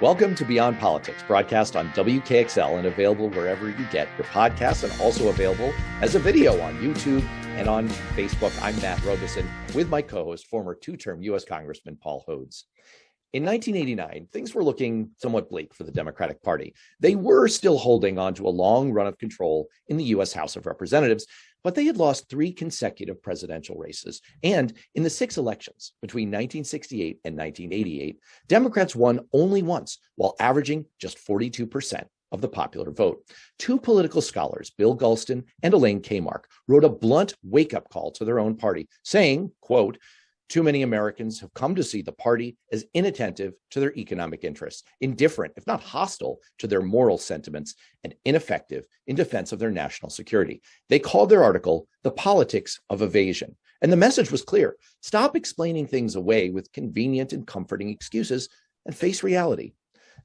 Welcome to Beyond Politics, broadcast on WKXL and available wherever you get your podcasts, and also available as a video on YouTube and on Facebook. I'm Matt Robeson with my co-host, former two-term U.S. Congressman Paul Hodes. In 1989, things were looking somewhat bleak for the Democratic Party. They were still holding on to a long run of control in the U.S. House of Representatives, but they had lost 3 consecutive presidential races. And in the 6 elections between 1968 and 1988, Democrats won only once, while averaging just 42% of the popular vote. 2 political scholars, Bill Galston and Elaine Kamarck, wrote a blunt wake-up call to their own party, saying, quote, "Too many Americans have come to see the party as inattentive to their economic interests, indifferent, if not hostile, to their moral sentiments, and ineffective in defense of their national security." They called their article "The Politics of Evasion." And the message was clear: stop explaining things away with convenient and comforting excuses and face reality.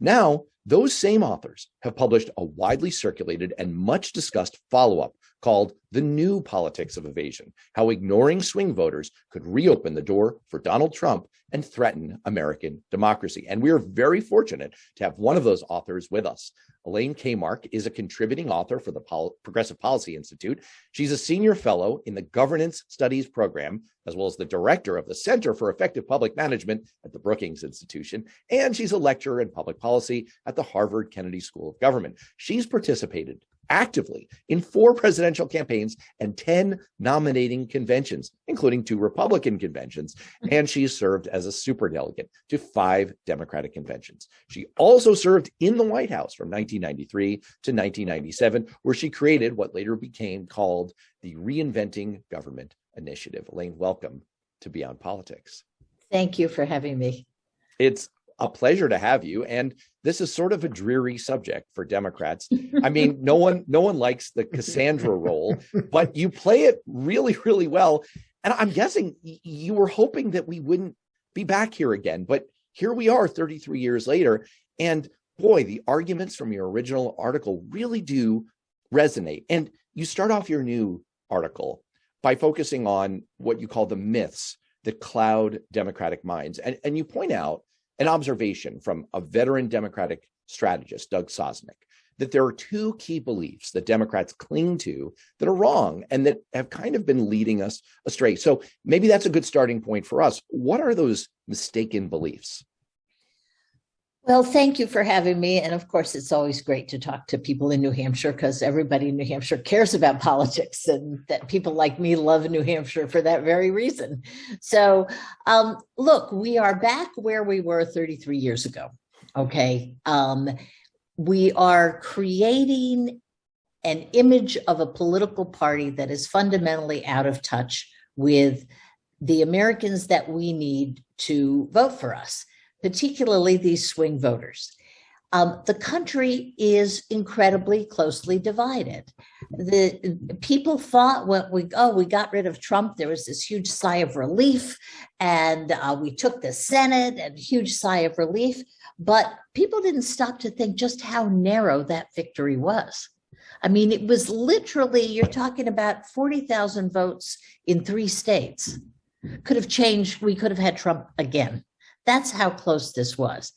Now, those same authors have published a widely circulated and much discussed follow-up called "The New Politics of Evasion: How Ignoring Swing Voters Could Reopen the Door for Donald Trump and Threaten American Democracy." And we are very fortunate to have one of those authors with us. Elaine Kamarck is a contributing author for the Progressive Policy Institute. She's a senior fellow in the Governance Studies program, as well as the director of the Center for Effective Public Management at the Brookings Institution. And she's a lecturer in public policy at the Harvard Kennedy School of Government. She's participated actively in 4 presidential campaigns and 10 nominating conventions, including 2 Republican conventions, and she served as a superdelegate to 5 Democratic conventions. She also served in the White House from 1993 to 1997, where she created what later became called the Reinventing Government Initiative. Elaine, welcome to Beyond Politics. Thank you for having me. It's a pleasure to have you. And this is sort of a dreary subject for Democrats. I mean, no one likes the Cassandra role, but you play it really, really well. And I'm guessing you were hoping that we wouldn't be back here again, but here we are 33 years later. And boy, the arguments from your original article really do resonate. And you start off your new article by focusing on what you call the myths that cloud Democratic minds. And you point out an observation from a veteran Democratic strategist, Doug Sosnick, that there are 2 key beliefs that Democrats cling to that are wrong and that have kind of been leading us astray. So maybe that's a good starting point for us. What are those mistaken beliefs? Well, thank you for having me. And of course, it's always great to talk to people in New Hampshire because everybody in New Hampshire cares about politics, and that people like me love New Hampshire for that very reason. So look, we are back where we were 33 years ago. Okay. We are creating an image of a political party that is fundamentally out of touch with the Americans that we need to vote for us, particularly these swing voters. The country is incredibly closely divided. The people thought when we got rid of Trump, there was this huge sigh of relief, and we took the Senate, and huge sigh of relief. But people didn't stop to think just how narrow that victory was. I mean, it was literally, you're talking about 40,000 votes in 3 states. Could have changed. We could have had Trump again. That's how close this was.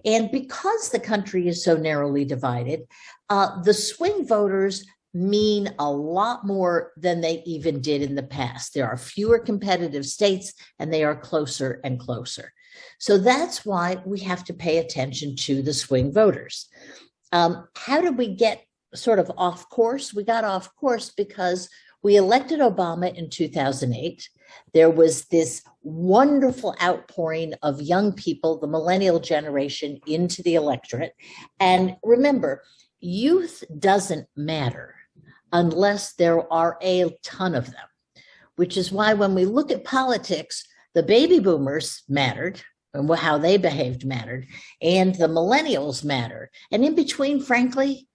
And because the country is so narrowly divided, the swing voters mean a lot more than they even did in the past. There are fewer competitive states, and they are closer and closer. So that's why we have to pay attention to the swing voters. How did we get sort of off course? We got off course because we elected Obama in 2008. There was this wonderful outpouring of young people, the millennial generation, into the electorate. And remember, youth doesn't matter unless there are a ton of them, which is why when we look at politics, the baby boomers mattered, and how they behaved mattered, and the millennials mattered. And in between, frankly,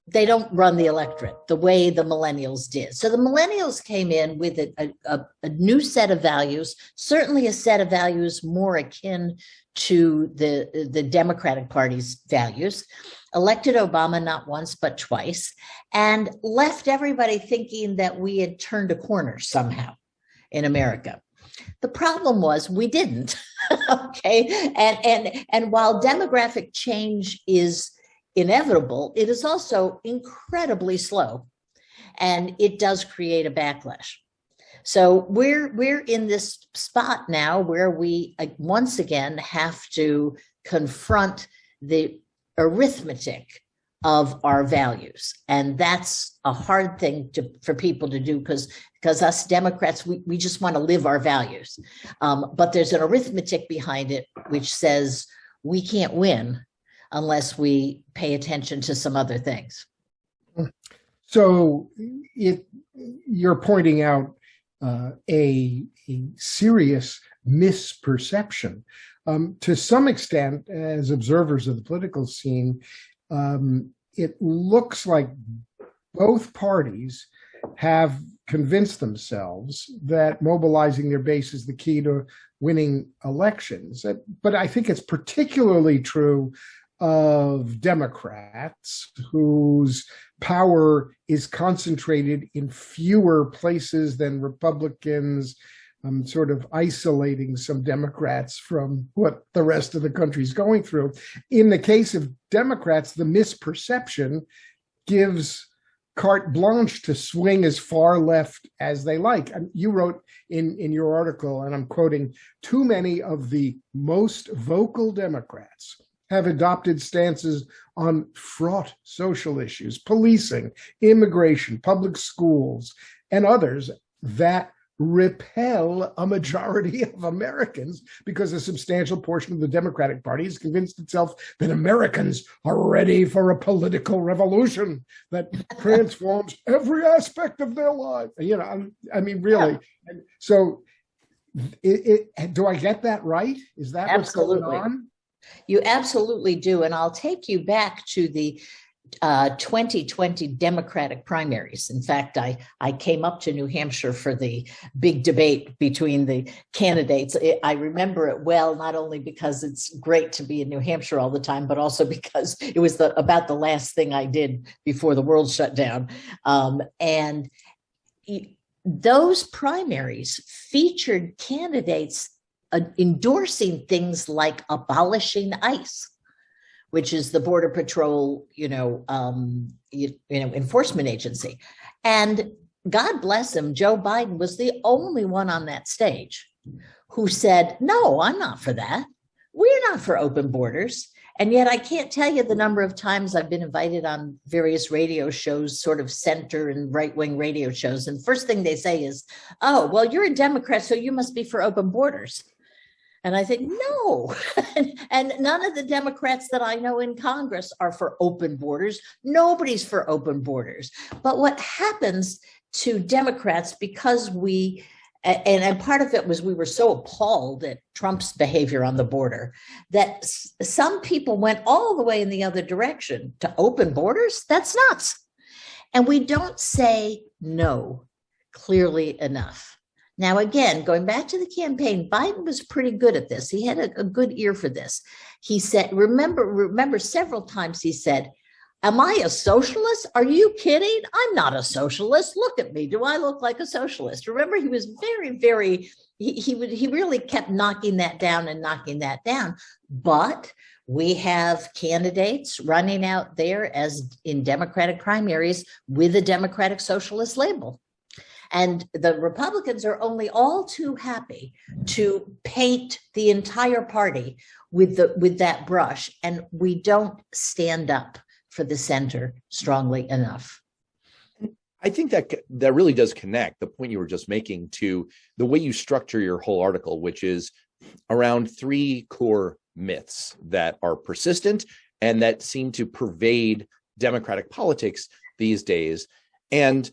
they don't run the electorate the way the millennials did. So the millennials came in with a new set of values, certainly a set of values more akin to the Democratic Party's values, elected Obama not once but twice, and left everybody thinking that we had turned a corner somehow in America. The problem was we didn't. Okay. And while demographic change is inevitable, it is also incredibly slow. And it does create a backlash. So we're in this spot now where we once again have to confront the arithmetic of our values. And that's a hard thing for people to do because us Democrats, we just want to live our values. But there's an arithmetic behind it, which says we can't win unless we pay attention to some other things. So you're pointing out a serious misperception. To some extent, as observers of the political scene, it looks like both parties have convinced themselves that mobilizing their base is the key to winning elections. But I think it's particularly true of Democrats whose power is concentrated in fewer places than Republicans, sort of isolating some Democrats from what the rest of the country is going through. In the case of Democrats, the misperception gives carte blanche to swing as far left as they like. And you wrote in your article, and I'm quoting, "Too many of the most vocal Democrats have adopted stances on fraught social issues, policing, immigration, public schools, and others that repel a majority of Americans because a substantial portion of the Democratic Party has convinced itself that Americans are ready for a political revolution that transforms every aspect of their life." You know, I mean, really. Yeah. And so do I get that right? Is that Absolutely. What's going on? You absolutely do. And I'll take you back to the 2020 Democratic primaries. In fact, I came up to New Hampshire for the big debate between the candidates. I remember it well, not only because it's great to be in New Hampshire all the time, but also because it was about the last thing I did before the world shut down. And those primaries featured candidates endorsing things like abolishing ICE, which is the Border Patrol, enforcement agency. And God bless him, Joe Biden was the only one on that stage who said, "No, I'm not for that. We're not for open borders." And yet I can't tell you the number of times I've been invited on various radio shows, sort of center and right-wing radio shows. And the first thing they say is, "Oh, well, you're a Democrat, so you must be for open borders." And I think, no, and none of the Democrats that I know in Congress are for open borders. Nobody's for open borders. But what happens to Democrats, because and part of it was we were so appalled at Trump's behavior on the border, that some people went all the way in the other direction to open borders. That's nuts. And we don't say no clearly enough. Now, again, going back to the campaign, Biden was pretty good at this. He had a good ear for this. He said, remember several times he said, "Am I a socialist? Are you kidding? I'm not a socialist. Look at me. Do I look like a socialist?" Remember, he was very, very, he really kept knocking that down and knocking that down. But we have candidates running out there as in Democratic primaries with a Democratic Socialist label. And the Republicans are only all too happy to paint the entire party with that brush. And we don't stand up for the center strongly enough. I think that really does connect the point you were just making to the way you structure your whole article, which is around three core myths that are persistent and that seem to pervade Democratic politics these days. And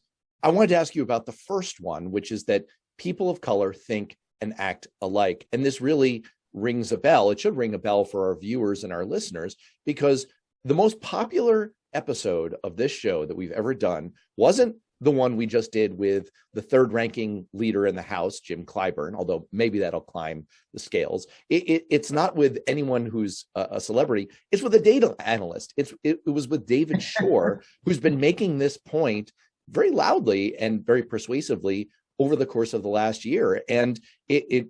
I wanted to ask you about the first one, which is that people of color think and act alike. And this really rings a bell. It should ring a bell for our viewers and our listeners, because the most popular episode of this show that we've ever done wasn't the one we just did with the third ranking leader in the House, Jim Clyburn, although maybe that'll climb the scales. It's not with anyone who's a celebrity. It's with a data analyst. It was with David Shore, who's been making this point very loudly and very persuasively over the course of the last year. And it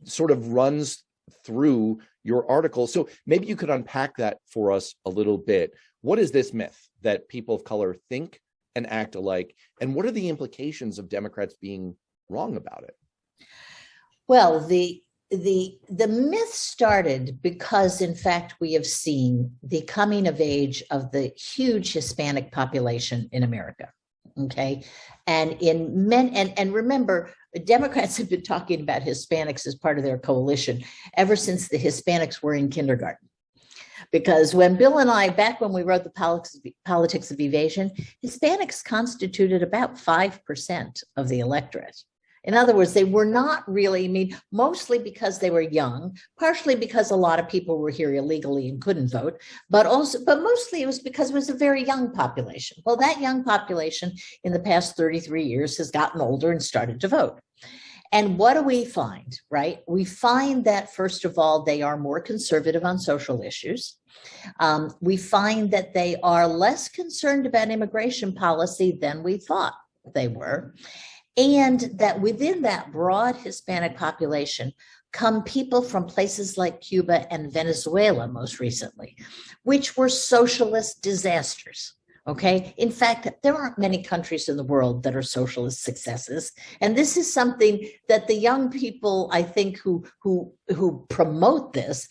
sort of runs through your article. So maybe you could unpack that for us a little bit. What is this myth that people of color think and act alike? And what are the implications of Democrats being wrong about it? Well, the myth started because, in fact, we have seen the coming of age of the huge Hispanic population in America. Okay. And and remember, Democrats have been talking about Hispanics as part of their coalition ever since the Hispanics were in kindergarten. Because when Bill and I, back when we wrote the Politics of Evasion, Hispanics constituted about 5% of the electorate. In other words, they were not really, I mean, mostly because they were young, partially because a lot of people were here illegally and couldn't vote, but mostly it was because it was a very young population. Well, that young population in the past 33 years has gotten older and started to vote. And what do we find, right? We find that, first of all, they are more conservative on social issues. We find that they are less concerned about immigration policy than we thought they were. And that within that broad Hispanic population come people from places like Cuba and Venezuela most recently, which were socialist disasters. Okay. In fact, there aren't many countries in the world that are socialist successes. And this is something that the young people, I think, who promote this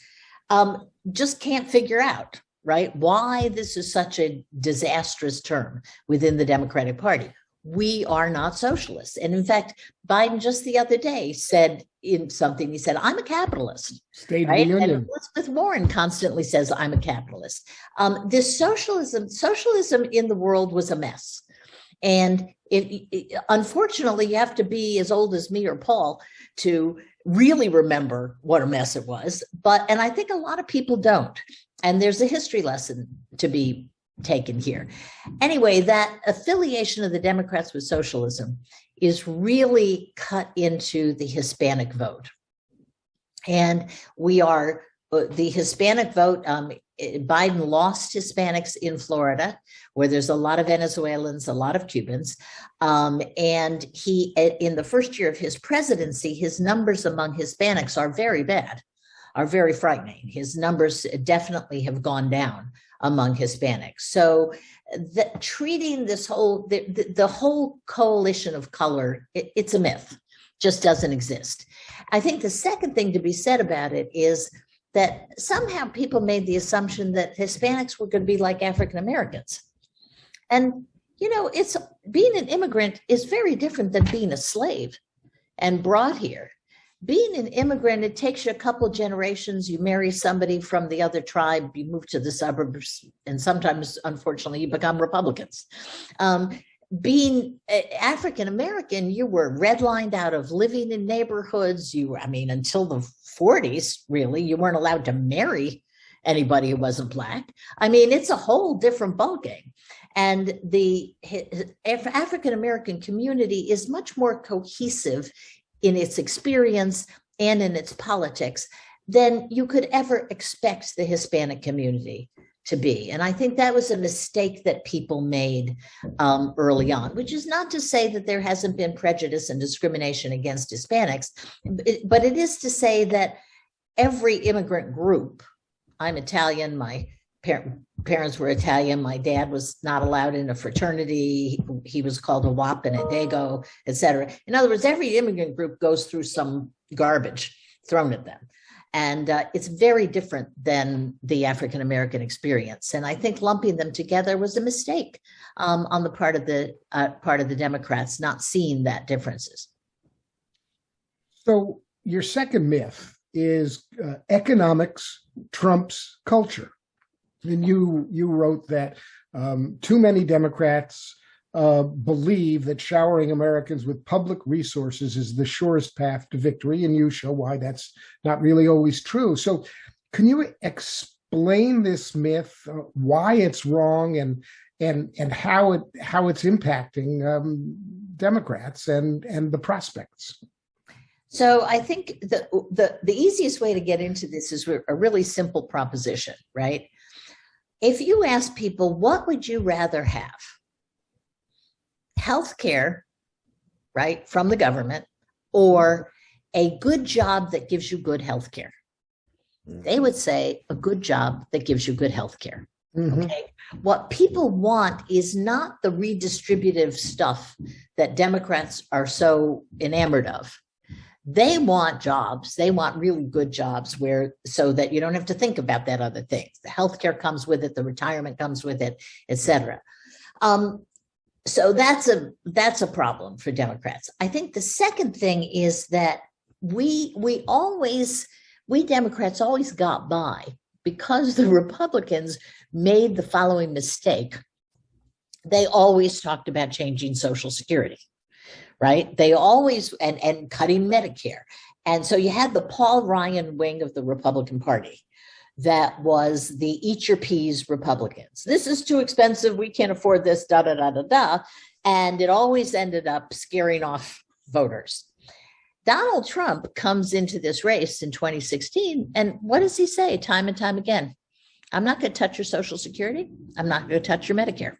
just can't figure out, right? Why this is such a disastrous term within the Democratic Party. We are not socialists. And in fact, Biden just the other day said in something, he said, I'm a capitalist. State right? reunion. And Elizabeth Warren constantly says, I'm a capitalist. This socialism in the world was a mess. And unfortunately, you have to be as old as me or Paul to really remember what a mess it was. And I think a lot of people don't. And there's a history lesson to be taken here. Anyway, that affiliation of the Democrats with socialism is really cut into the Hispanic vote. And the Hispanic vote, Biden lost Hispanics in Florida, where there's a lot of Venezuelans, a lot of Cubans. And he, in the first year of his presidency, his numbers among Hispanics are very bad, are very frightening. His numbers definitely have gone down among Hispanics. So treating this whole, the whole coalition of color, it's a myth, just doesn't exist. I think the second thing to be said about it is that somehow people made the assumption that Hispanics were going to be like African Americans. And, it's being an immigrant is very different than being a slave and brought here. Being an immigrant, it takes you a couple of generations. You marry somebody from the other tribe, you move to the suburbs, and sometimes, unfortunately, you become Republicans. Being African American, you were redlined out of living in neighborhoods. Until the 40s, really, you weren't allowed to marry anybody who wasn't Black. It's a whole different ballgame. And the African American community is much more cohesive in its experience and in its politics than you could ever expect the Hispanic community to be. And I think that was a mistake that people made early on, which is not to say that there hasn't been prejudice and discrimination against Hispanics, but it is to say that every immigrant group, I'm Italian, my parents were Italian, my dad was not allowed in a fraternity, he was called a WAP and a Dago, et cetera. In other words, every immigrant group goes through some garbage thrown at them. And it's very different than the African American experience. And I think lumping them together was a mistake on the part of the Democrats, not seeing that differences. So your second myth is economics trumps culture. And you wrote that too many Democrats believe that showering Americans with public resources is the surest path to victory, and you show why that's not really always true. So can you explain this myth, why it's wrong, and how it's impacting Democrats and the prospects? So I think the easiest way to get into this is a really simple proposition, right? If you ask people, what would you rather have? Healthcare right, from the government, or a good job that gives you good health care. They would say a good job that gives you good health care. Okay. What people want is not the redistributive stuff that Democrats are so enamored of. They want jobs. They want really good jobs so that you don't have to think about that other things. The healthcare comes with it, the retirement comes with it, et cetera. So that's a problem for Democrats. I think the second thing is that we Democrats always got by because the Republicans made the following mistake. They always talked about changing Social Security, right? They always, and cutting Medicare. And so you had the Paul Ryan wing of the Republican Party that was the eat your peas Republicans. This is too expensive. We can't afford this, da, da, da, da, da. And it always ended up scaring off voters. Donald Trump comes into this race in 2016, and what does he say time and time again? I'm not going to touch your Social Security. I'm not going to touch your Medicare.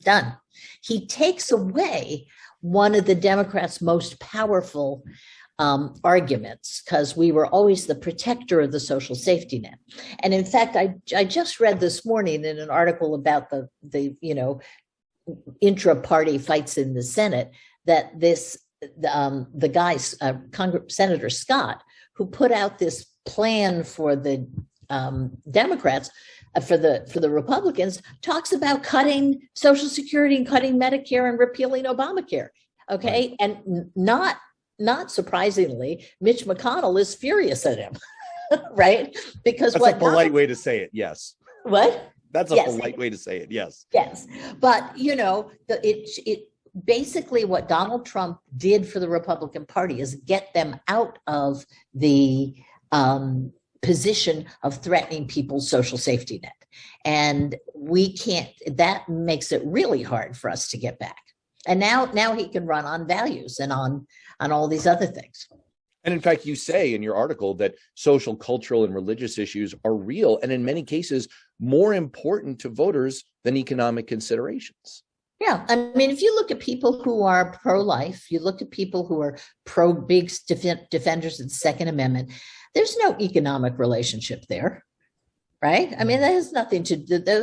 Done. He takes away one of the Democrats' most powerful arguments, because we were always the protector of the social safety net. And in fact, I just read this morning in an article about the intra-party fights in the Senate that the guy, Senator Scott, who put out this plan for the Democrats, for the Republicans, talks about cutting Social Security and cutting Medicare and repealing Obamacare. Okay, right. And not surprisingly, Mitch McConnell is furious at him, right? Because that's a polite way to say it. Yes. What? That's a polite way to say it. Yes. Yes, but it basically what Donald Trump did for the Republican Party is get them out of the position of threatening people's social safety net. And we can't, that makes it really hard for us to get back. And now he can run on values and on all these other things. And in fact, you say in your article that social, cultural, and religious issues are real, and in many cases, more important to voters than economic considerations. Yeah. I mean, if you look at people who are pro-life, you look at people who are pro-big defenders of the Second Amendment, there's no economic relationship there, right? I mean, those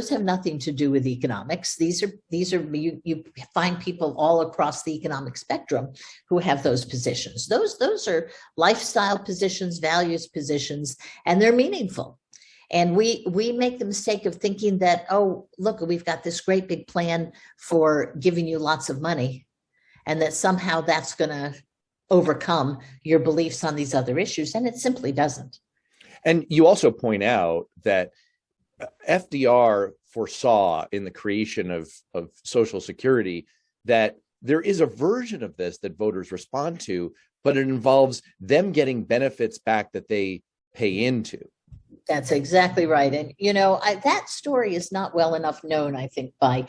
have nothing to do with economics. These are you find people all across the economic spectrum who have those positions. Those are lifestyle positions, values positions, and they're meaningful. And we make the mistake of thinking that, oh, look, we've got this great big plan for giving you lots of money, and that somehow that's going to overcome your beliefs on these other issues. And it simply doesn't. And you also point out that FDR foresaw in the creation of Social Security that there is a version of this that voters respond to, but it involves them getting benefits back that they pay into. That's exactly right. And, that story is not well enough known, I think, by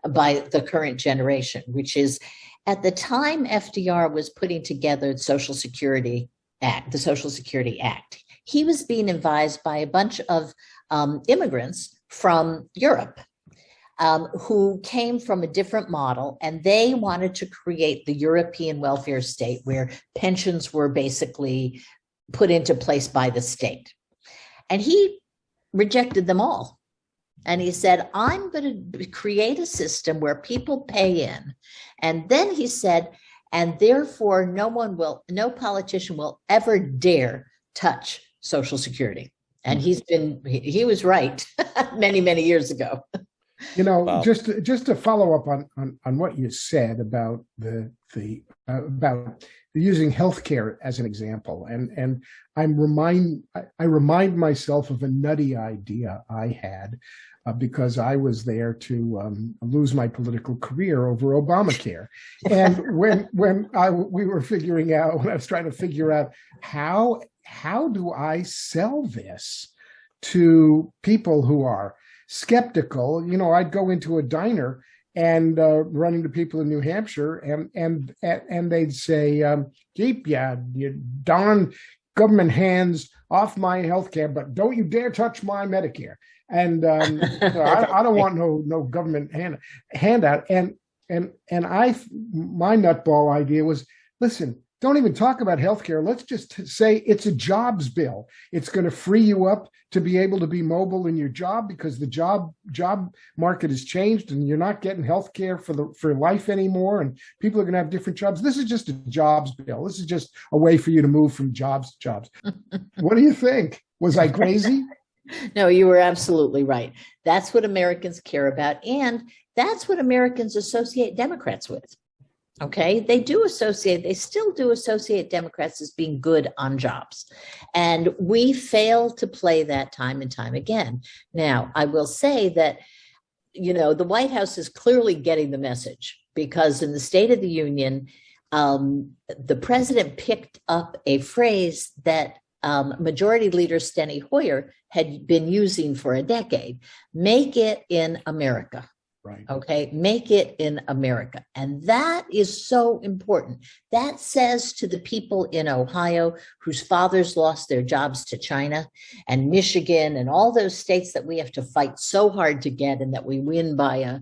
the current generation, which is at the time FDR was putting together the Social Security Act, he was being advised by a bunch of immigrants from Europe who came from a different model, and they wanted to create the European welfare state where pensions were basically put into place by the state. And he rejected them all. And he said, I'm going to create a system where people pay in. And then he said, and therefore no politician will ever dare touch Social Security. And he was right many, many years ago. Wow. just to follow up on what you said about about using healthcare as an example, and I remind myself of a nutty idea I had because I was there to lose my political career over Obamacare, and when we were when I was trying to figure out how do I sell this to people who are skeptical, I'd go into a diner and run into people in New Hampshire, and they'd say, "Keep you darn government hands off my health care, but don't you dare touch my Medicare." And I don't want no government handout. And And my nutball idea was, listen, don't even talk about healthcare. Let's just say it's a jobs bill. It's going to free you up to be able to be mobile in your job because the job market has changed and you're not getting healthcare for life anymore. And people are going to have different jobs. This is just a jobs bill. This is just a way for you to move from jobs to jobs. What do you think? Was I crazy? No, you were absolutely right. That's what Americans care about. And that's what Americans associate Democrats with. Okay, they still do associate Democrats as being good on jobs. And we fail to play that time and time again. Now, I will say that, the White House is clearly getting the message because in the State of the Union, the president picked up a phrase that Majority Leader Steny Hoyer had been using for a decade: make it in America. Right. Okay, make it in America. And that is so important. That says to the people in Ohio whose fathers lost their jobs to China, and Michigan and all those states that we have to fight so hard to get and that we win by a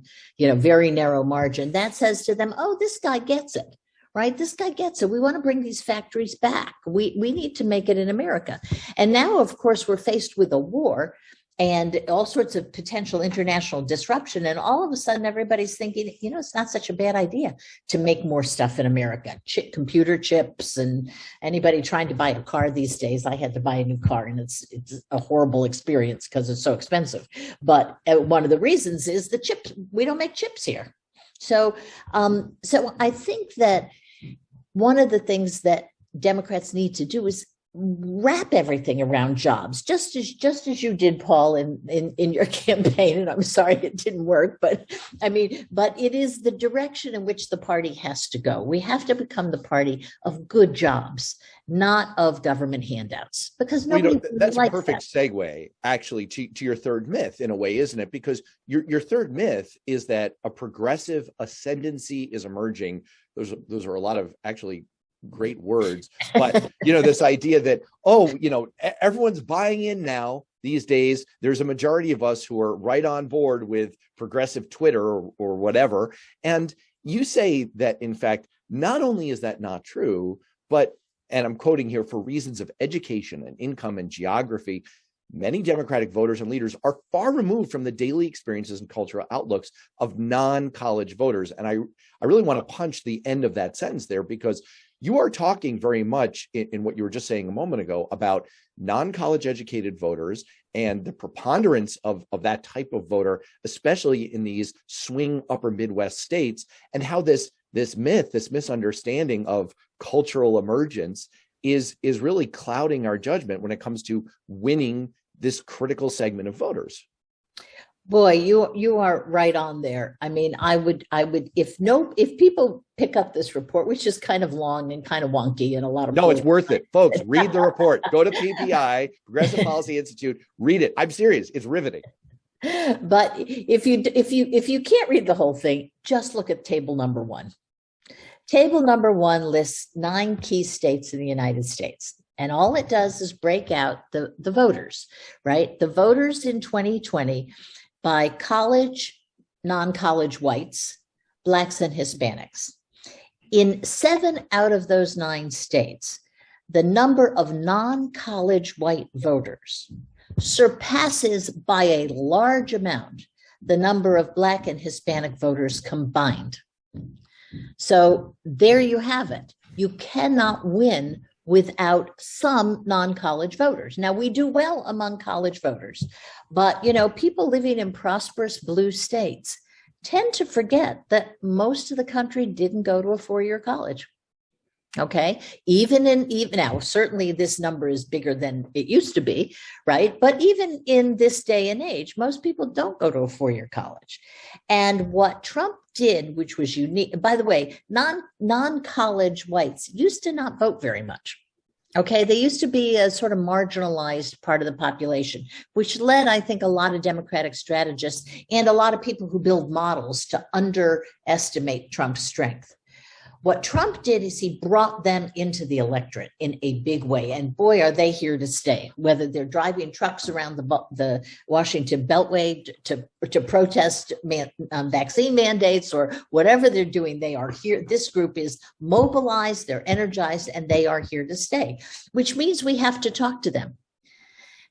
very narrow margin. That says to them, oh, this guy gets it. Right? This guy gets it. We want to bring these factories back. We need to make it in America. And now, of course, we're faced with a war and all sorts of potential international disruption. And all of a sudden, everybody's thinking, it's not such a bad idea to make more stuff in America. Computer chips, and anybody trying to buy a car these days. I had to buy a new car, and it's a horrible experience because it's so expensive. But one of the reasons is the chips. We don't make chips here. So I think that one of the things that Democrats need to do is wrap everything around jobs, just as you did, Paul, in your campaign. And I'm sorry it didn't work, but it is the direction in which the party has to go. We have to become the party of good jobs, not of government handouts, because nobody that's likes a perfect segue, actually, to your third myth, in a way, isn't it? Because your third myth is that a progressive ascendancy is emerging. Those are a lot of actually great words, but this idea that everyone's buying in now these days. There's a majority of us who are right on board with progressive Twitter or whatever. And you say that, in fact, not only is that not true, but, and I'm quoting here, for reasons of education and income and geography, many Democratic voters and leaders are far removed from the daily experiences and cultural outlooks of non-college voters. And I really want to punch the end of that sentence there, because you are talking very much in what you were just saying a moment ago about non-college educated voters and the preponderance of that type of voter, especially in these swing upper Midwest states, and how this misunderstanding of cultural emergence is really clouding our judgment when it comes to winning this critical segment of voters. Boy, you are right on there. I would if people pick up this report, which is kind of long and kind of wonky and a lot of it's worth it, folks. Read the report. Go to PPI, Progressive Policy Institute. Read it. I'm serious. It's riveting. But if you can't read the whole thing, just look at table number 1. Table number 1 lists 9 key states in the United States. And all it does is break out the voters, right? The voters in 2020 by college, non-college whites, Blacks, and Hispanics. In 7 out of those 9 states, the number of non-college white voters surpasses by a large amount the number of Black and Hispanic voters combined. So there you have it. You cannot win without some non-college voters. Now, we do well among college voters, but people living in prosperous blue states tend to forget that most of the country didn't go to a 4-year college. Okay, even now, certainly this number is bigger than it used to be, right? But even in this day and age, most people don't go to a 4-year college. And what Trump did, which was unique, by the way, non-college whites used to not vote very much. Okay, they used to be a sort of marginalized part of the population, which led, I think, a lot of Democratic strategists and a lot of people who build models to underestimate Trump's strength. What Trump did is he brought them into the electorate in a big way. And boy, are they here to stay, whether they're driving trucks around the Washington Beltway to protest vaccine mandates or whatever they're doing, they are here. This group is mobilized, they're energized, and they are here to stay, which means we have to talk to them.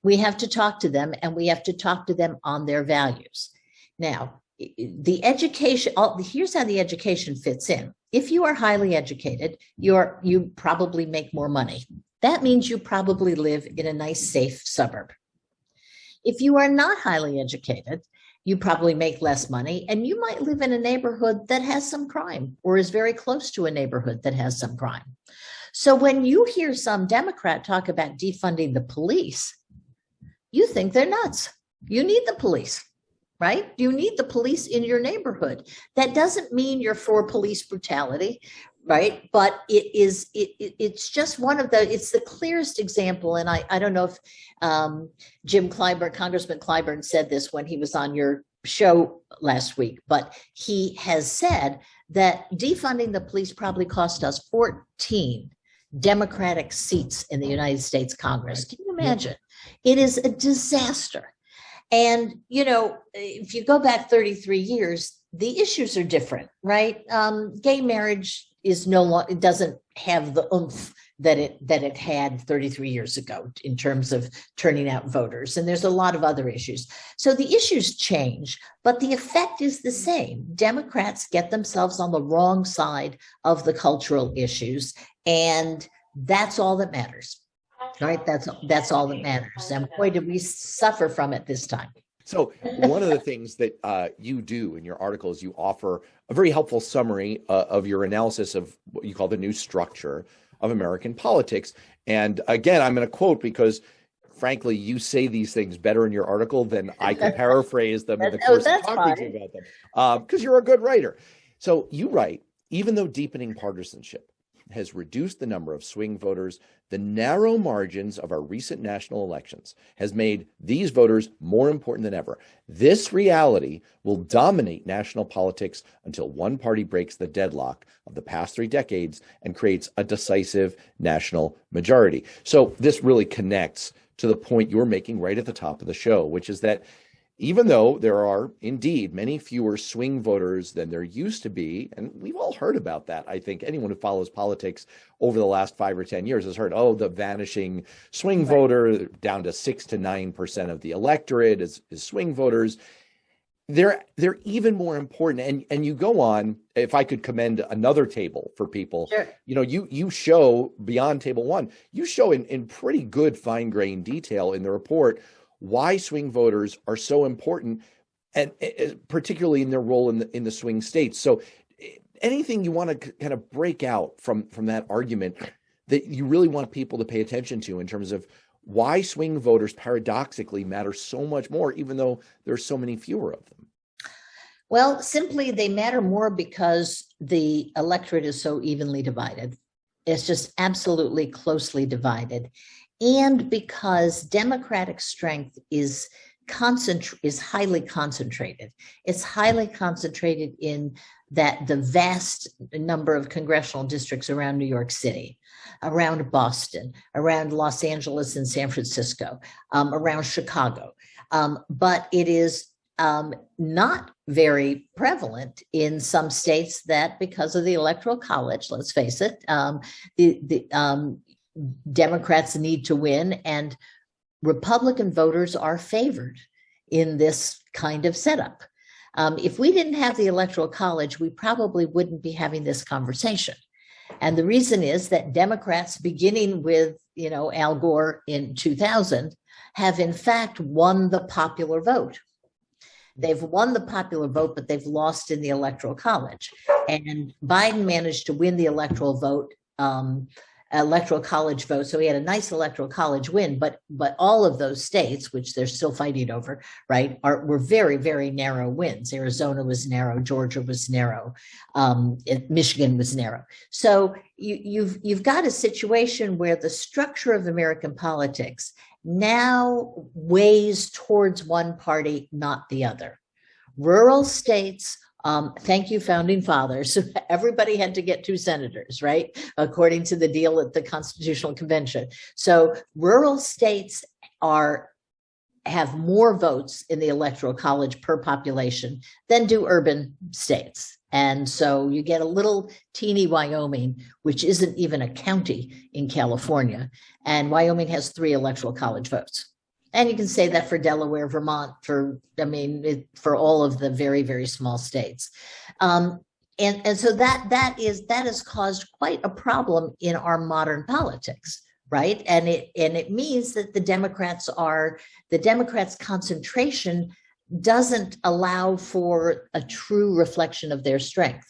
We have to talk to them, and we have to talk to them on their values. Now, the education, here's how the education fits in. If you are highly educated, you probably make more money. That means you probably live in a nice, safe suburb. If you are not highly educated, you probably make less money, and you might live in a neighborhood that has some crime or is very close to a neighborhood that has some crime. So when you hear some Democrat talk about defunding the police, you think they're nuts. You need the police. Right? You need the police in your neighborhood. That doesn't mean you're for police brutality, right? But it's just it's the clearest example. And I don't know if Congressman Clyburn said this when he was on your show last week, but he has said that defunding the police probably cost us 14 Democratic seats in the United States Congress. Can you imagine? It is a disaster. And, if you go back 33 years, the issues are different, right? Gay marriage is it doesn't have the oomph that it had 33 years ago in terms of turning out voters. And there's a lot of other issues. So the issues change, but the effect is the same. Democrats get themselves on the wrong side of the cultural issues, and that's all that matters. Right, that's all that matters. And boy, did we suffer from it this time. So one of the things that you do in your articles, you offer a very helpful summary of your analysis of what you call the new structure of American politics. And again, I'm going to quote because, frankly, you say these things better in your article than I can paraphrase them in the course of talking to you about them, because you're a good writer. So you write, even though deepening partisanship has reduced the number of swing voters, the narrow margins of our recent national elections has made these voters more important than ever. This reality will dominate national politics until one party breaks the deadlock of the past 3 decades and creates a decisive national majority. So this really connects to the point you're making right at the top of the show, which is that even though there are indeed many fewer swing voters than there used to be, and we've all heard about that. I think anyone who follows politics over the last 5 or 10 years has heard, the vanishing swing voter, down to 6 to 9% of the electorate is swing voters. They're even more important. And you go on, if I could commend another table for people, sure. You show beyond table 1, you show in pretty good fine-grained detail in the report why swing voters are so important, and particularly in their role in the swing states. So anything you want to kind of break out from that argument that you really want people to pay attention to in terms of why swing voters paradoxically matter so much more, even though there's so many fewer of them? Well, simply they matter more because the electorate is so evenly divided. It's just absolutely closely divided. And because Democratic strength is highly concentrated. It's highly concentrated in the vast number of congressional districts around New York City, around Boston, around Los Angeles and San Francisco, around Chicago. But it is not very prevalent in some states that, because of the Electoral College, let's face it, Democrats need to win, and Republican voters are favored in this kind of setup. If we didn't have the Electoral College, we probably wouldn't be having this conversation. And the reason is that Democrats, beginning with, Al Gore in 2000, have in fact won the popular vote. They've won the popular vote, but they've lost in the Electoral College. And Biden managed to win the electoral college vote. So he had a nice electoral college win, but all of those states, which they're still fighting over, right, were very, very narrow wins. Arizona was narrow, Georgia was narrow, Michigan was narrow. So you've got a situation where the structure of American politics now weighs towards one party, not the other. Rural states Thank you, founding fathers. Everybody had to get 2 senators, right? According to the deal at the Constitutional Convention. So rural states have more votes in the Electoral College per population than do urban states. And so you get a little teeny Wyoming, which isn't even a county in California. And Wyoming has 3 Electoral College votes. And you can say that for Delaware, Vermont, for all of the very, very small states. And so that has caused quite a problem in our modern politics, right? And it means that the Democrats' concentration doesn't allow for a true reflection of their strength.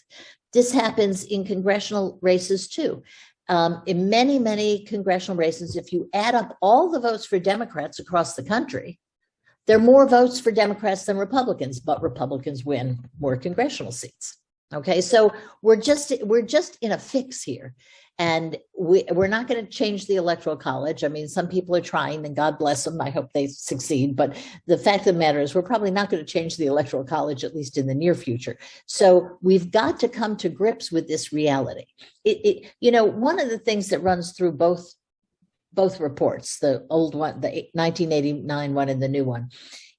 This happens in congressional races too. In many, many congressional races, if you add up all the votes for Democrats across the country, there are more votes for Democrats than Republicans, but Republicans win more congressional seats. Okay, so we're just in a fix here. And we're not going to change the Electoral College. I mean, some people are trying, and God bless them. I hope they succeed. But the fact of the matter is we're probably not going to change the Electoral College, at least in the near future. So we've got to come to grips with this reality. One of the things that runs through both reports, the old one, the 1989 one and the new one,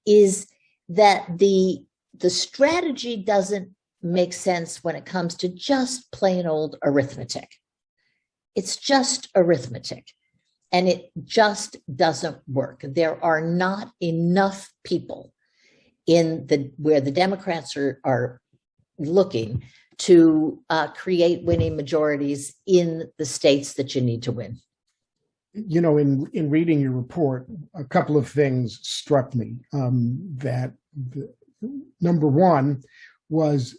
is that the strategy doesn't make sense when it comes to just plain old arithmetic. It's just arithmetic, and it just doesn't work. There are not enough people where the Democrats are looking to create winning majorities in the states that you need to win. In reading your report, a couple of things struck me. Number one was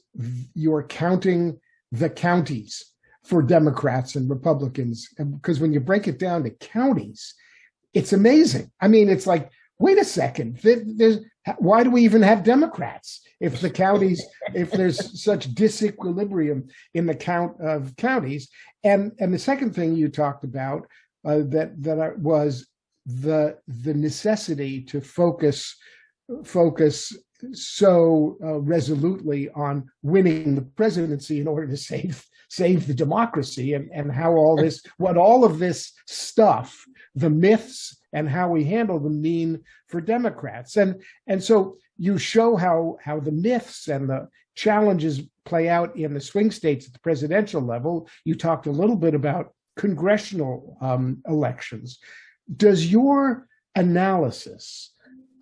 you're counting the counties for Democrats and Republicans, because when you break it down to counties, it's amazing. I mean, it's like, wait a second, why do we even have Democrats if the counties, if there's such disequilibrium in the count of counties? And the second thing you talked about was the necessity to focus so resolutely on winning the presidency in order to save the democracy, and how all of this stuff, the myths and how we handle them, mean for Democrats. And so you show how the myths and the challenges play out in the swing states at the presidential level. You talked a little bit about congressional elections. Does your analysis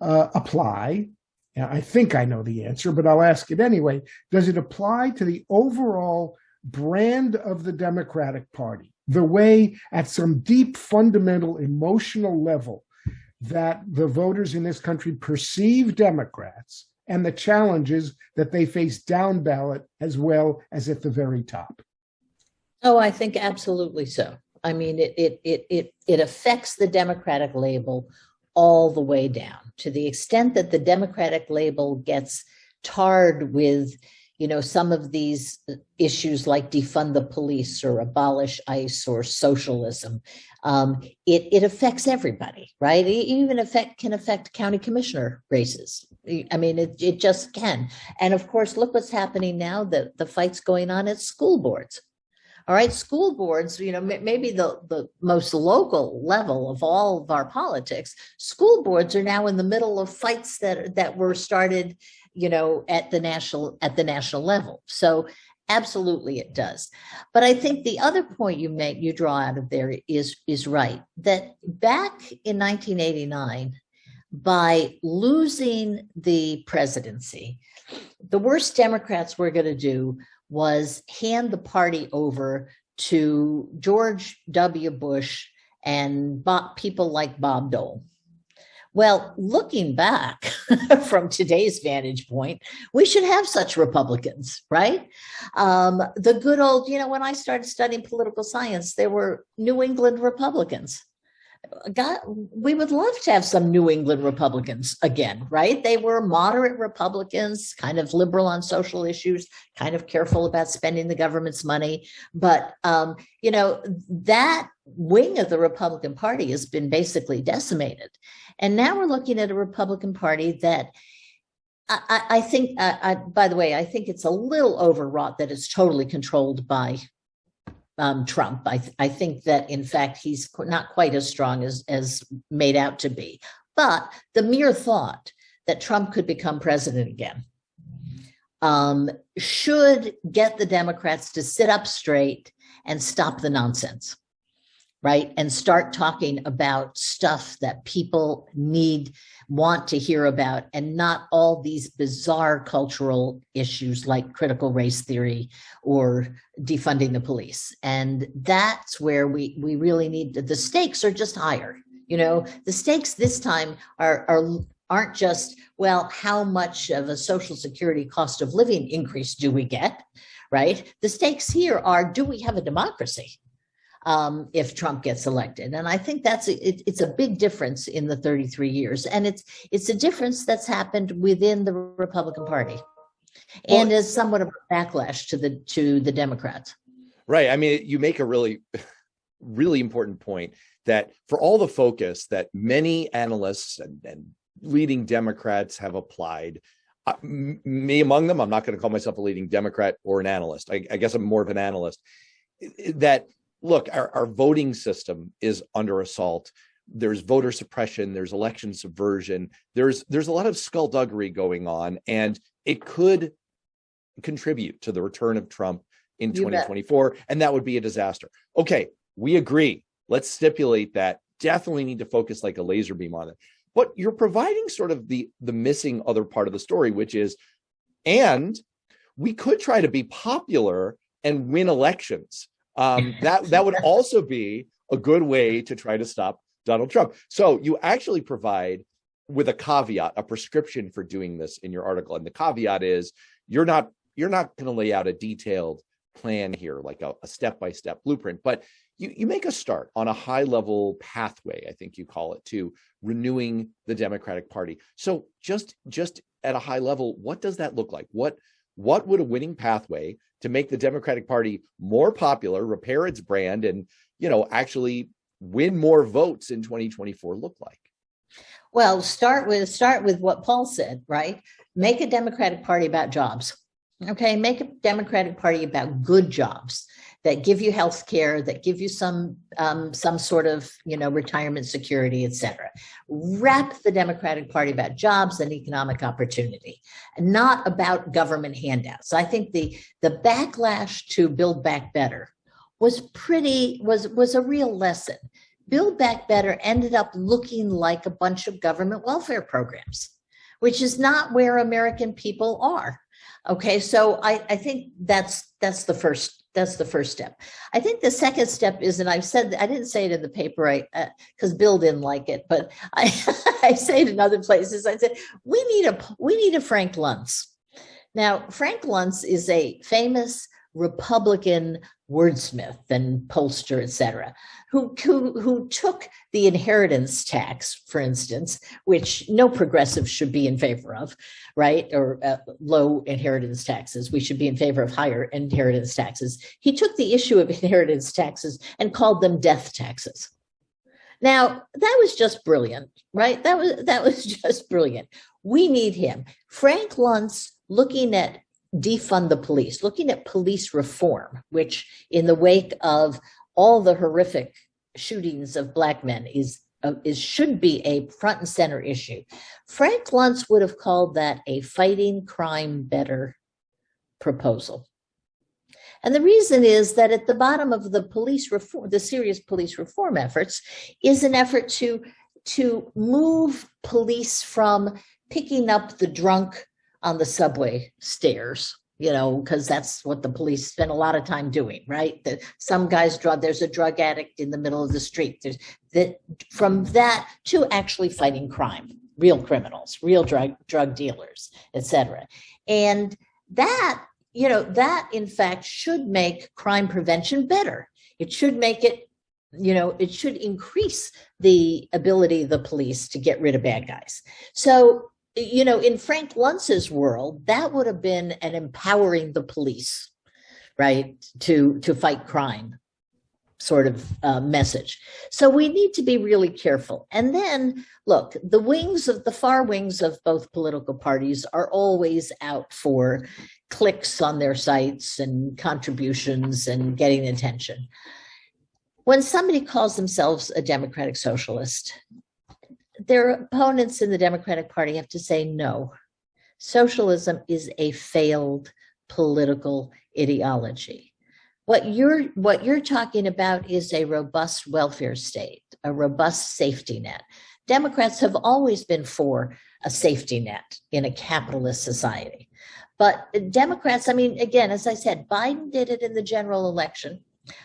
apply? I think I know the answer, but I'll ask it anyway. Does it apply to the overall brand of the Democratic Party, the way at some deep, fundamental, emotional level that the voters in this country perceive Democrats and the challenges that they face down ballot as well as at the very top? Oh, I think absolutely so. I mean, it affects the Democratic label all the way down, to the extent that the Democratic label gets tarred with, some of these issues like defund the police or abolish ICE or socialism. It affects everybody, right? It even can affect county commissioner races. I mean, it just can. And of course, look what's happening now, the fight's going on at school boards. All right, school boards, maybe the most local level of all of our politics. School boards are now in the middle of fights that were started, at the national level. So absolutely it does. But I think the other point you draw out of there is right, that back in 1989, by losing the presidency, the worst Democrats were going to do was hand the party over to George W. Bush and people like Bob Dole. Well, looking back from today's vantage point, we should have such Republicans, right? The good old, when I started studying political science, there were New England Republicans. God, we would love to have some New England Republicans again, right? They were moderate Republicans, kind of liberal on social issues, kind of careful about spending the government's money. But, that wing of the Republican Party has been basically decimated. And now we're looking at a Republican Party that I think, by the way, I think it's a little overwrought that it's totally controlled by Trump. I think that, in fact, he's not quite as strong as made out to be. But the mere thought that Trump could become president again should get the Democrats to sit up straight and stop the nonsense, right? And start talking about stuff that people want to hear about, and not all these bizarre cultural issues like critical race theory or defunding the police. And that's where we really need the stakes are just higher. The stakes this time aren't just, well, how much of a Social Security cost of living increase do we get, right? The stakes here are, do we have a democracy if Trump gets elected? And I think it's a big difference in the 33 years. And it's a difference that's happened within the Republican Party and as somewhat of a backlash to the Democrats. Right. I mean, you make a really, really important point that for all the focus that many analysts and leading Democrats have applied, me among them, I'm not going to call myself a leading Democrat or an analyst. I guess I'm more of an analyst. That, look, our voting system is under assault. There's voter suppression. There's election subversion. There's a lot of skullduggery going on, and it could contribute to the return of Trump in 2024, and that would be a disaster. Okay, we agree. Let's stipulate that. Definitely need to focus like a laser beam on it. But you're providing sort of the missing other part of the story, which is, and we could try to be popular and win elections. That would also be a good way to try to stop Donald Trump. So you actually provide, with a caveat, a prescription for doing this in your article. And the caveat is you're not going to lay out a detailed plan here, like a step-by-step blueprint, but you make a start on a high-level pathway, I think you call it, to renewing the Democratic Party. So just at a high level, what does that look like? What would a winning pathway to make the Democratic Party more popular, repair its brand, and actually win more votes in 2024 look like? Well, start with what Paul said, right? Make a Democratic Party about jobs. Okay, make a Democratic Party about good jobs that give you health care, that give you some sort of retirement security, et cetera. Wrap the Democratic Party about jobs and economic opportunity, and not about government handouts. I think the backlash to Build Back Better was a real lesson. Build Back Better ended up looking like a bunch of government welfare programs, which is not where American people are. Okay, so I think that's the first step. I think the second step is, and I've said, I didn't say it in the paper because Bill didn't like it, but I say it in other places. I said we need a Frank Luntz. Now, Frank Luntz is a famous Republican wordsmith and pollster, et cetera, who took the inheritance tax, for instance, which no progressive should be in favor of, right? Or low inheritance taxes. We should be in favor of higher inheritance taxes. He took the issue of inheritance taxes and called them death taxes. Now, that was just brilliant, right? That was just brilliant. We need him. Frank Luntz looking at defund the police, looking at police reform, which in the wake of all the horrific shootings of Black men should be a front and center issue. Frank Luntz would have called that a fighting crime better proposal. And the reason is that at the bottom of the police reform, the serious police reform efforts, is an effort to move police from picking up the drunk on the subway stairs, because that's what the police spend a lot of time doing, right? Some guys there's a drug addict in the middle of the street. From that to actually fighting crime, real criminals, real drug dealers, et cetera. And that in fact should make crime prevention better. It should make it, it should increase the ability of the police to get rid of bad guys. So, in Frank Luntz's world, that would have been an empowering the police, right, to fight crime sort of message. So we need to be really careful. And then, look, the far wings of both political parties are always out for clicks on their sites and contributions and getting attention. When somebody calls themselves a democratic socialist, their opponents in the Democratic Party have to say, no, socialism is a failed political ideology. What you're talking about is a robust welfare state, a robust safety net. Democrats have always been for a safety net in a capitalist society. But Democrats, I mean, again, as I said, Biden did it in the general election.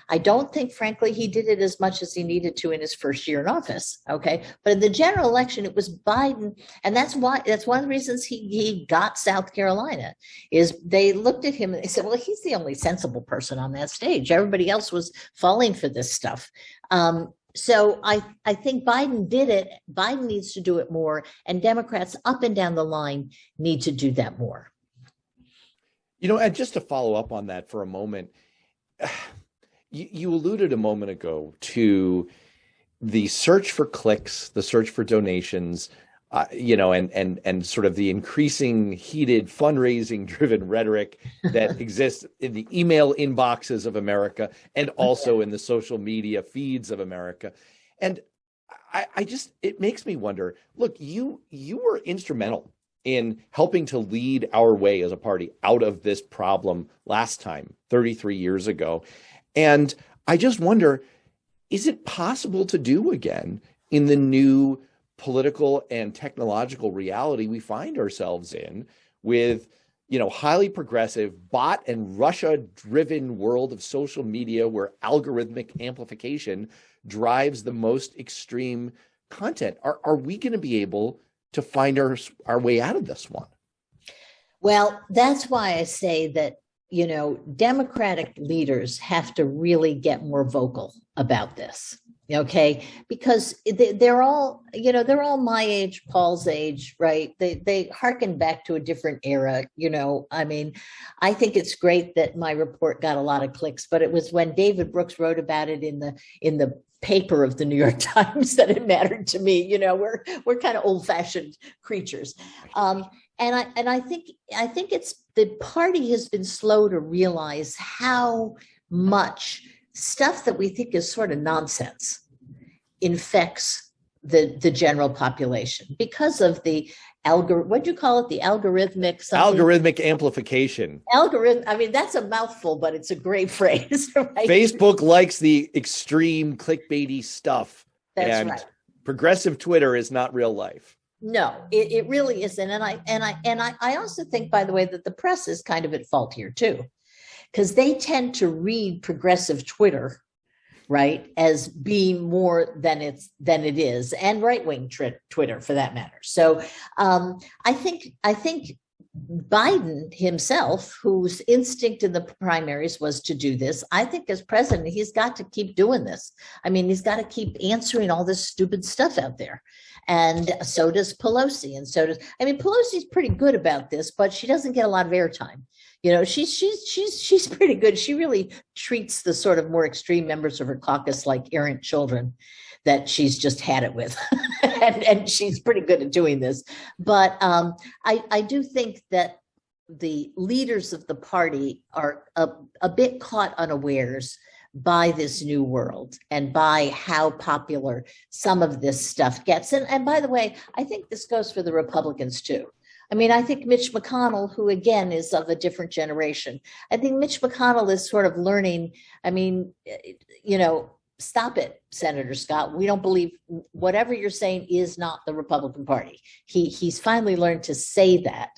I don't think, frankly, he did it as much as he needed to in his first year in office. Okay. But in the general election, it was Biden. And that's one of the reasons he got South Carolina, is they looked at him and they said, well, he's the only sensible person on that stage. Everybody else was falling for this stuff. So I think Biden did it. Biden needs to do it more. And Democrats up and down the line need to do that more. And just to follow up on that for a moment, you alluded a moment ago to the search for clicks, the search for donations, and sort of the increasing heated fundraising driven rhetoric that exists in the email inboxes of America and also in the social media feeds of America. And it makes me wonder, look, you were instrumental in helping to lead our way as a party out of this problem last time, 33 years ago. And I just wonder, is it possible to do again in the new political and technological reality we find ourselves in with, highly progressive bot and Russia-driven world of social media where algorithmic amplification drives the most extreme content? Are we going to be able to find our way out of this one? Well, that's why I say that Democratic leaders have to really get more vocal about this. Okay, because they're all my age, Paul's age, right? They harken back to a different era. I mean, I think it's great that my report got a lot of clicks, but it was when David Brooks wrote about it in the paper of the New York Times that it mattered to me. We're kind of old-fashioned creatures. And I think it's the party has been slow to realize how much stuff that we think is sort of nonsense infects the general population because of the what do you call it? The algorithmic something? Algorithmic amplification. I mean, that's a mouthful, but it's a great phrase. Right? Facebook likes the extreme clickbaity stuff. That's right. Progressive Twitter is not real life. No, it really isn't. And I also think, by the way, that the press is kind of at fault here too, because they tend to read progressive Twitter, right, as being more than it is, and right-wing Twitter for that matter. So I think Biden himself, whose instinct in the primaries was to do this, I think as president, he's got to keep doing this. I mean, he's got to keep answering all this stupid stuff out there. And so does Pelosi. And Pelosi's pretty good about this, but she doesn't get a lot of airtime. She's pretty good. She really treats the sort of more extreme members of her caucus like errant children that she's just had it with. and she's pretty good at doing this. But I do think that the leaders of the party are a bit caught unawares by this new world and by how popular some of this stuff gets. And by the way, I think this goes for the Republicans too. I mean, I think Mitch McConnell, who again is of a different generation, I think Mitch McConnell is sort of learning, stop it, Senator Scott. We don't believe whatever you're saying is not the Republican Party. He's finally learned to say that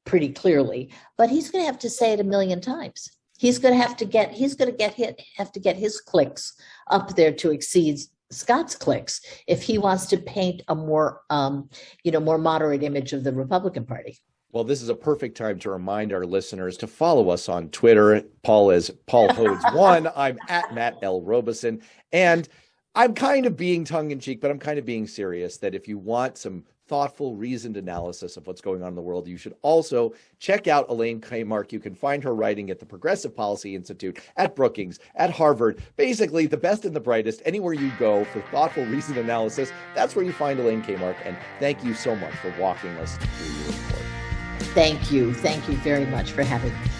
pretty clearly, but he's going to have to say it a million times. He's going to get his clicks up there to exceed Scott's clicks if he wants to paint a more moderate image of the Republican Party. Well, this is a perfect time to remind our listeners to follow us on Twitter. Paul is Paul Hodes 1. I'm at Matt L. Robeson. And I'm kind of being tongue in cheek, but I'm kind of being serious that if you want some thoughtful, reasoned analysis of what's going on in the world, you should also check out Elaine Kamarck. You can find her writing at the Progressive Policy Institute, at Brookings, at Harvard, basically the best and the brightest. Anywhere you go for thoughtful, reasoned analysis, that's where you find Elaine Kamarck. And thank you so much for walking us through your report. Thank you. Thank you very much for having me.